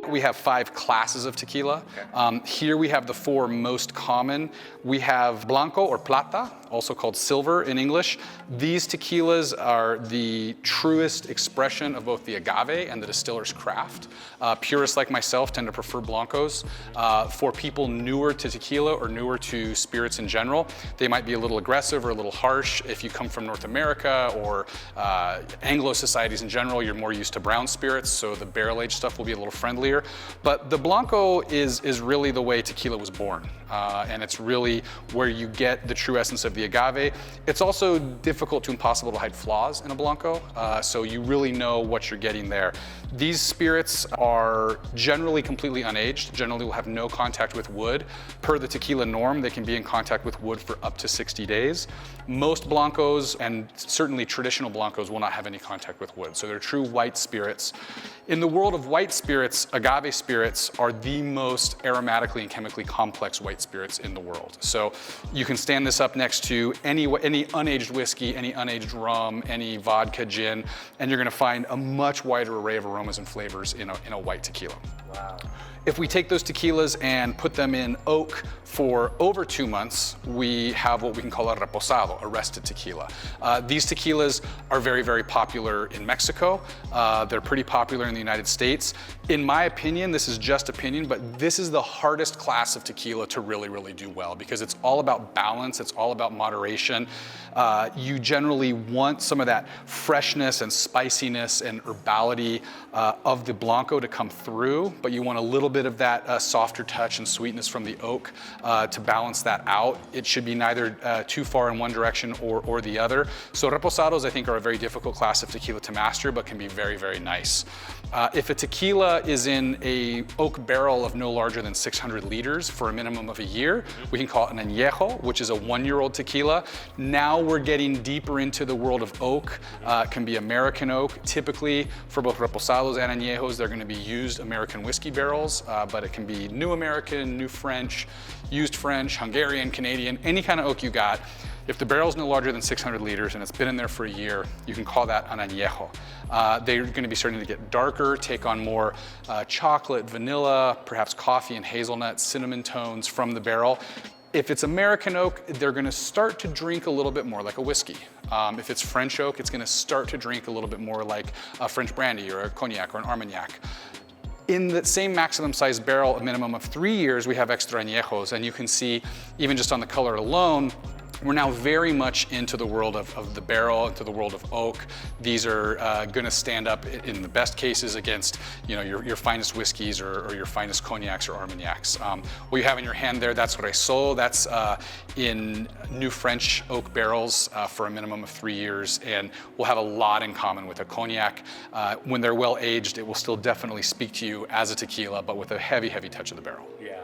We have 5 classes of tequila. Okay. Here we have the 4 most common. We have Blanco or Plata, also called silver in English. These tequilas are the truest expression of both the agave and the distiller's craft. Purists like myself tend to prefer Blancos. For people newer to tequila or newer to spirits in general, they might be a little aggressive or a little harsh. If you come from North America or Anglo societies in general, you're more used to brown spirits, so the barrel-aged stuff will be a little friendlier. But the Blanco is really the way tequila was born. And it's really where you get the true essence of the agave. It's also difficult to impossible to hide flaws in a Blanco, so you really know what you're getting there. These spirits are generally completely unaged, generally will have no contact with wood. Per the tequila norm, they can be in contact with wood for up to 60 days. Most Blancos, and certainly traditional Blancos, will not have any contact with wood, so they're true white spirits. In the world of white spirits, agave spirits are the most aromatically and chemically complex white spirits in the world. So you can stand this up next to any unaged whiskey, any unaged rum, any vodka, gin, and you're gonna find a much wider array of aromas and flavors in a white tequila. Wow. If we take those tequilas and put them in oak for over 2 months, we have what we can call a reposado, a rested tequila. These tequilas are very, very popular in Mexico. They're pretty popular in the United States. In my opinion, this is just opinion, but this is the hardest class of tequila to really, really do well because it's all about balance, it's all about moderation. You generally want some of that freshness and spiciness and herbality of the Blanco to come through, but you want a little bit of that softer touch and sweetness from the oak to balance that out. It should be neither too far in one direction or the other. So reposados, I think, are a very difficult class of tequila to master, but can be very, very nice. If a tequila is in a oak barrel of no larger than 600 liters for a minimum of a year, we can call it an Añejo, which is a 1-year-old tequila. Now we're getting deeper into the world of oak. It can be American oak. Typically, for both reposados and Añejos, they're going to be used American whiskey barrels, but it can be new American, new French, used French, Hungarian, Canadian, any kind of oak you got. If the barrel's no larger than 600 liters and it's been in there for a year, you can call that an añejo. They're going to be starting to get darker, take on more chocolate, vanilla, perhaps coffee and hazelnut, cinnamon tones from the barrel. If it's American oak, they're going to start to drink a little bit more like a whiskey. If it's French oak, it's going to start to drink a little bit more like a French brandy or a cognac or an armagnac. In the same maximum size barrel, a minimum of 3 years, we have extra añejos, and you can see, even just on the color alone, we're now very much into the world of the barrel, into the world of oak. These are going to stand up in the best cases against, your finest whiskeys or your finest cognacs or armagnacs. What you have in your hand there, that's Reposado. That's in new French oak barrels for a minimum of 3 years, and will have a lot in common with a cognac. When they're well aged, it will still definitely speak to you as a tequila, but with a heavy, heavy touch of the barrel. Yeah.